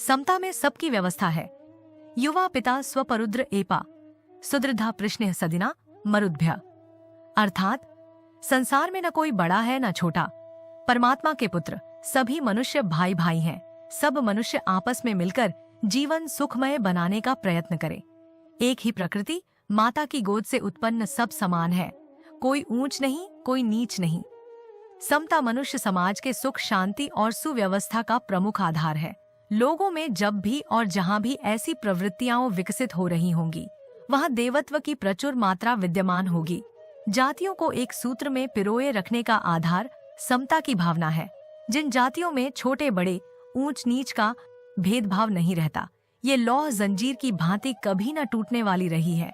समता में सबकी व्यवस्था है। युवा पिता स्वपरुद्र एपा सुदृढ़ा प्रश्न सदिना मरुद्भ्य। अर्थात संसार में न कोई बड़ा है न छोटा, परमात्मा के पुत्र सभी मनुष्य भाई भाई हैं। सब मनुष्य आपस में मिलकर जीवन सुखमय बनाने का प्रयत्न करें। एक ही प्रकृति माता की गोद से उत्पन्न सब समान है, कोई ऊंच नहीं कोई नीच नहीं। समता मनुष्य समाज के सुख शांति और सुव्यवस्था का प्रमुख आधार है। लोगों में जब भी और जहां भी ऐसी प्रवृत्तियां विकसित हो रही होंगी, वहां देवत्व की प्रचुर मात्रा विद्यमान होगी। जातियों को एक सूत्र में पिरोए रखने का आधार समता की भावना है। जिन जातियों में छोटे बड़े ऊंच नीच का भेदभाव नहीं रहता, ये लौह जंजीर की भांति कभी न टूटने वाली रही है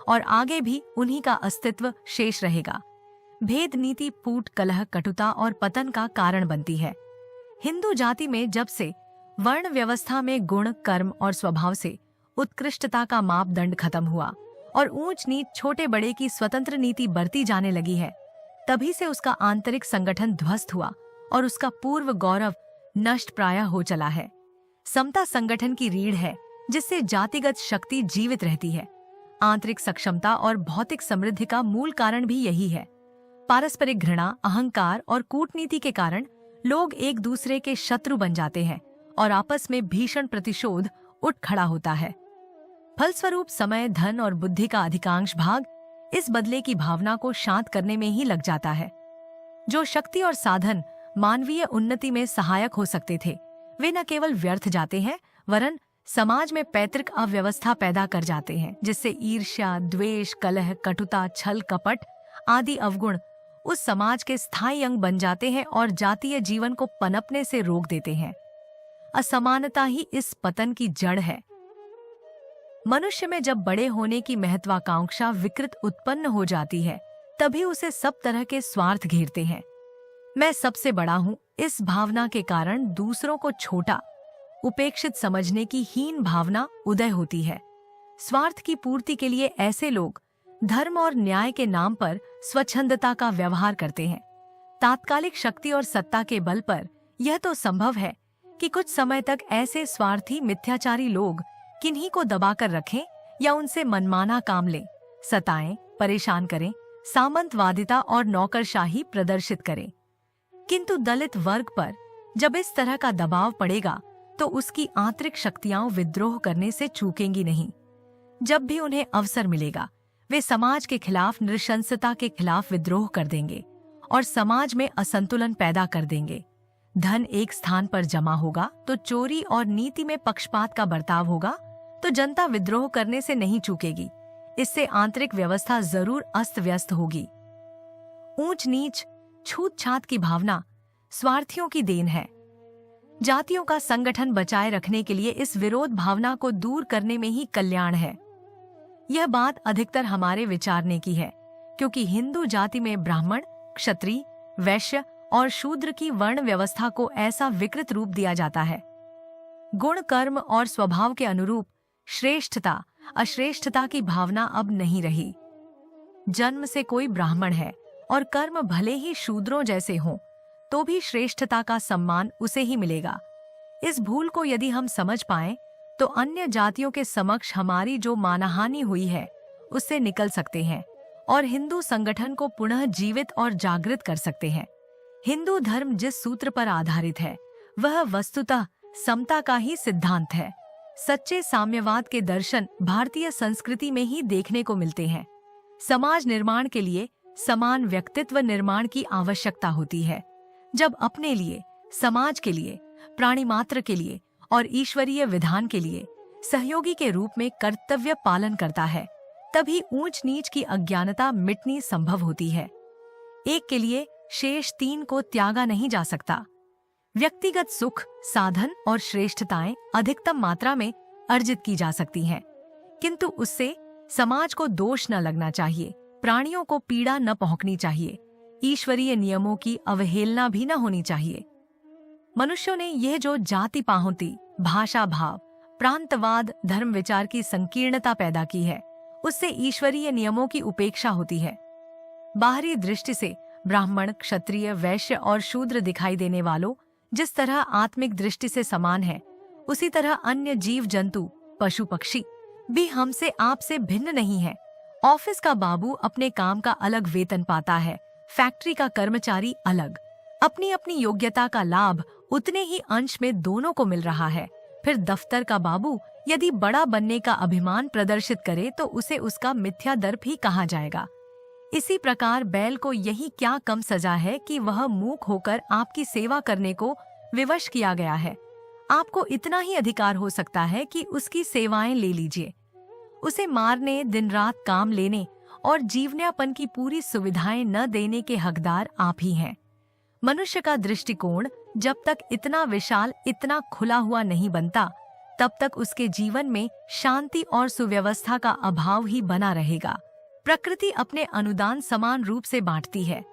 और आगे भी उन्हीं का अस्तित्व शेष रहेगा। भेद नीति फूट कलह कटुता और पतन का कारण बनती है। हिंदू जाति में जब से वर्ण व्यवस्था में गुण कर्म और स्वभाव से उत्कृष्टता का मापदंड खत्म हुआ और ऊंच नीच छोटे बड़े की स्वतंत्र नीति बरती जाने लगी है, तभी से उसका आंतरिक संगठन ध्वस्त हुआ और उसका पूर्व गौरव नष्ट प्राय हो चला है। समता संगठन की रीढ़ है जिससे जातिगत शक्ति जीवित रहती है। आंतरिक सक्षमता और भौतिक समृद्धि का मूल कारण भी यही है। पारस्परिक घृणा, अहंकार और कूटनीति के कारण लोग एक दूसरे के शत्रु बन जाते हैं और आपस में भीषण प्रतिशोध उठ खड़ा होता है। फलस्वरूप समय, धन और बुद्धि का अधिकांश भाग इस बदले की भावना को शांत करने में ही लग जाता है। जो शक्ति और साधन मानवीय उन्नति में सहायक हो सकते थे, वे न केवल व्यर्थ जाते हैं वरन समाज में पैतृक अव्यवस्था पैदा कर जाते हैं, जिससे ईर्ष्या, द्वेष, कलह, कटुता, छल कपट आदि अवगुण उस समाज के स्थायी अंग बन जाते हैं और जातीय जीवन को पनपने से रोक देते हैं। असमानता ही इस पतन की जड़ है। मनुष्य में जब बड़े होने की महत्वाकांक्षा विकृत उत्पन्न हो जाती है, तभी उसे सब तरह के स्वार्थ घेरते हैं। मैं सबसे बड़ा हूं, इस भावना के कारण दूसरों को छोटा, उपेक्षित समझने की हीन भावना उदय होती है। स्वार्थ की पूर्ति के लिए ऐसे लोग धर्म और न्याय के नाम पर स्वच्छंदता का व्यवहार करते हैं। तात्कालिक शक्ति और सत्ता के बल पर यह तो संभव है कि कुछ समय तक ऐसे स्वार्थी मिथ्याचारी लोग किन्हीं को दबाकर रखें या उनसे मनमाना काम लें, सताएं, परेशान करें, सामंतवादिता और नौकरशाही प्रदर्शित करें। किंतु दलित वर्ग पर जब इस तरह का दबाव पड़ेगा तो उसकी आंतरिक शक्तियां विद्रोह करने से चूकेंगी नहीं। जब भी उन्हें अवसर मिलेगा, वे समाज के खिलाफ, नृशंसता के खिलाफ विद्रोह कर देंगे और समाज में असंतुलन पैदा कर देंगे। धन एक स्थान पर जमा होगा तो चोरी और नीति में पक्षपात का बर्ताव होगा तो जनता विद्रोह करने से नहीं चूकेगी। इससे आंतरिक व्यवस्था जरूर अस्त व्यस्त होगी। ऊंच नीच, छूत छात की भावना स्वार्थियों की देन है। जातियों का संगठन बचाए रखने के लिए इस विरोध भावना को दूर करने में ही कल्याण है। यह बात अधिकतर हमारे विचारने की है, क्योंकि हिंदू जाति में ब्राह्मण, क्षत्रिय, वैश्य और शूद्र की वर्ण व्यवस्था को ऐसा विकृत रूप दिया जाता है। गुण, कर्म और स्वभाव के अनुरूप श्रेष्ठता अश्रेष्ठता की भावना अब नहीं रही। जन्म से कोई ब्राह्मण है और कर्म भले ही शूद्रों जैसे हों, तो भी श्रेष्ठता का सम्मान उसे ही मिलेगा। इस भूल को यदि हम समझ पाएं, तो अन्य जातियों के समक्ष हमारी जो मानहानि हुई है उससे निकल सकते हैं और हिंदू संगठन को पुनः जीवित और जागृत कर सकते हैं। हिंदू धर्म जिस सूत्र पर आधारित है, वह वस्तुतः समता का ही सिद्धांत है। सच्चे साम्यवाद के दर्शन भारतीय संस्कृति में ही देखने को मिलते हैं। समाज निर्माण के लिए समान व्यक्तित्व निर्माण की आवश्यकता होती है। जब अपने लिए, समाज के लिए, प्राणी मात्र के लिए और ईश्वरीय विधान के लिए सहयोगी के रूप में कर्तव्य पालन करता है, तभी ऊंच नीच की अज्ञानता मिटनी संभव होती है। एक के लिए शेष तीन को त्यागा नहीं जा सकता। व्यक्तिगत सुख, साधन और श्रेष्ठताएं अधिकतम मात्रा में अर्जित की जा सकती हैं, किंतु उससे समाज को दोष न लगना चाहिए, प्राणियों को पीड़ा न पहुंचनी चाहिए, ईश्वरीय नियमों की अवहेलना भी न होनी चाहिए। मनुष्यों ने यह जो जाति पाहुती, भाषा भाव, प्रांतवाद, धर्म विचार की संकीर्णता पैदा की है, उससे ईश्वरीय नियमों की उपेक्षा होती है। बाहरी दृष्टि से ब्राह्मण, क्षत्रिय, वैश्य और शूद्र दिखाई देने वालों जिस तरह आत्मिक दृष्टि से समान है, उसी तरह अन्य जीव जंतु, पशु पक्षी भी हमसे आपसे भिन्न नहीं है। ऑफिस का बाबू अपने काम का अलग वेतन पाता है, फैक्ट्री का कर्मचारी अलग। अपनी अपनी योग्यता का लाभ उतने ही अंश में दोनों को मिल रहा है। फिर दफ्तर का बाबू यदि बड़ा बनने का अभिमान प्रदर्शित करे तो उसे उसका मिथ्या दर्प ही कहा जाएगा। इसी प्रकार बैल को यही क्या कम सजा है कि वह मूक होकर आपकी सेवा करने को विवश किया गया है। आपको इतना ही अधिकार हो सकता है कि उसकी सेवाएं ले लीजिए। उसे मारने, दिन रात काम लेने और जीवनयापन की पूरी सुविधाएं न देने के हकदार आप ही हैं। मनुष्य का दृष्टिकोण जब तक इतना विशाल, इतना खुला हुआ नहीं बनता, तब तक उसके जीवन में शांति और सुव्यवस्था का अभाव ही बना रहेगा। प्रकृति अपने अनुदान समान रूप से बांटती है।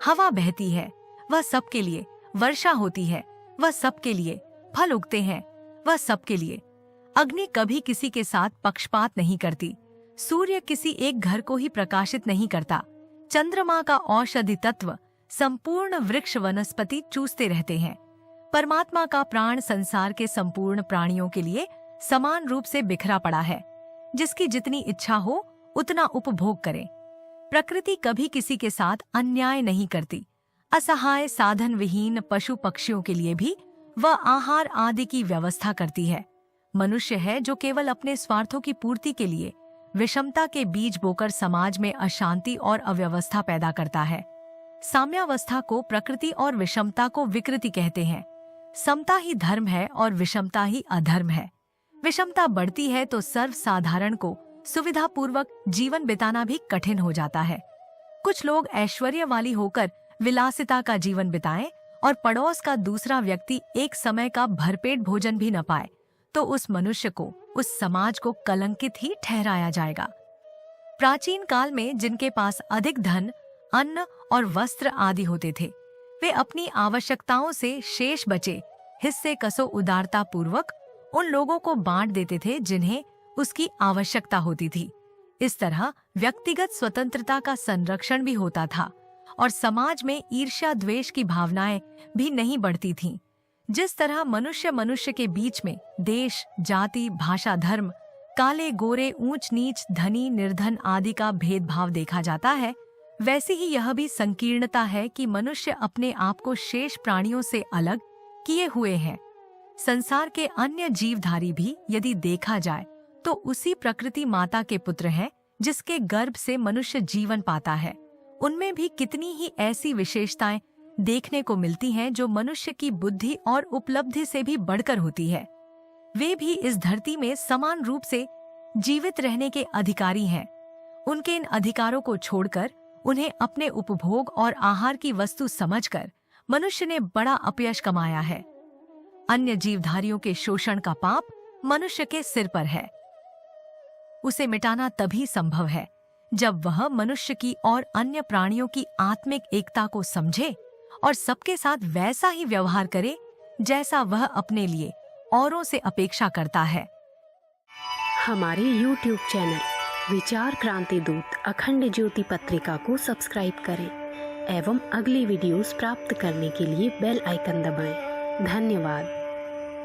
हवा बहती है, वह सबके लिए। वर्षा होती है, वह सबके लिए। फल उगते हैं, वह सबके लिए। अग्नि कभी किसी के साथ पक्षपात नहीं करती। सूर्य किसी एक घर को ही प्रकाशित नहीं करता। चंद्रमा का औषधि तत्व संपूर्ण वृक्ष वनस्पति चूसते रहते हैं। परमात्मा का प्राण संसार के संपूर्ण प्राणियों के लिए समान रूप से बिखरा पड़ा है। जिसकी जितनी इच्छा हो उतना उपभोग करे। प्रकृति कभी किसी के साथ अन्याय नहीं करती। असहाय, साधन विहीन पशु पक्षियों के लिए भी वह आहार आदि की व्यवस्था करती है। मनुष्य है जो केवल अपने स्वार्थों की पूर्ति के लिए विषमता के बीज बोकर समाज में अशांति और अव्यवस्था पैदा करता है। साम्यावस्था को प्रकृति और विषमता को विकृति कहते हैं। समता ही धर्म है और विषमता ही अधर्म है। विषमता बढ़ती है तो सर्वसाधारण को सुविधापूर्वक जीवन बिताना भी कठिन हो जाता है। कुछ लोग ऐश्वर्यवाली होकर विलासिता का जीवन बिताएं और पड़ोस का दूसरा व्यक्ति एक समय का भरपेट भोजन भी न पाए तो उस मनुष्य को, उस समाज को कलंकित ही ठहराया जाएगा। प्राचीन काल में जिनके पास अधिक धन, अन्न और वस्त्र आदि होते थे, वे अपनी आवश्यकताओं से शेष बचे हिस्से कसो उदारता पूर्वक उन लोगों को बांट देते थे जिन्हें उसकी आवश्यकता होती थी। इस तरह व्यक्तिगत स्वतंत्रता का संरक्षण भी होता था और समाज में ईर्ष्या द्वेष की भावनाएं भी नहीं बढ़ती थीं। जिस तरह मनुष्य के बीच में देश, जाति, भाषा, धर्म, काले गोरे, ऊंच नीच, धनी निर्धन आदि का भेदभाव देखा जाता है, वैसे ही यह भी संकीर्णता है कि मनुष्य अपने आप को शेष प्राणियों से अलग किए हुए हैं। संसार के अन्य जीवधारी भी यदि देखा जाए तो उसी प्रकृति माता के पुत्र हैं जिसके गर्भ से मनुष्य जीवन पाता है। उनमें भी कितनी ही ऐसी विशेषताएं देखने को मिलती हैं जो मनुष्य की बुद्धि और उपलब्धि से भी बढ़कर होती है। वे भी इस धरती में समान रूप से जीवित रहने के अधिकारी हैं। उनके इन अधिकारों को छोड़कर उन्हें अपने उपभोग और आहार की वस्तु समझकर मनुष्य ने बड़ा अपयश कमाया है। अन्य जीवधारियों के शोषण का पाप मनुष्य के सिर पर है। उसे मिटाना तभी संभव है जब वह मनुष्य की और अन्य प्राणियों की आत्मिक एकता को समझे और सबके साथ वैसा ही व्यवहार करे जैसा वह अपने लिए औरों से अपेक्षा करता है। हमारे YouTube चैनल विचार क्रांति दूत अखंड ज्योति पत्रिका को सब्सक्राइब करें एवं अगली वीडियोस प्राप्त करने के लिए बेल आइकन दबाएं। धन्यवाद।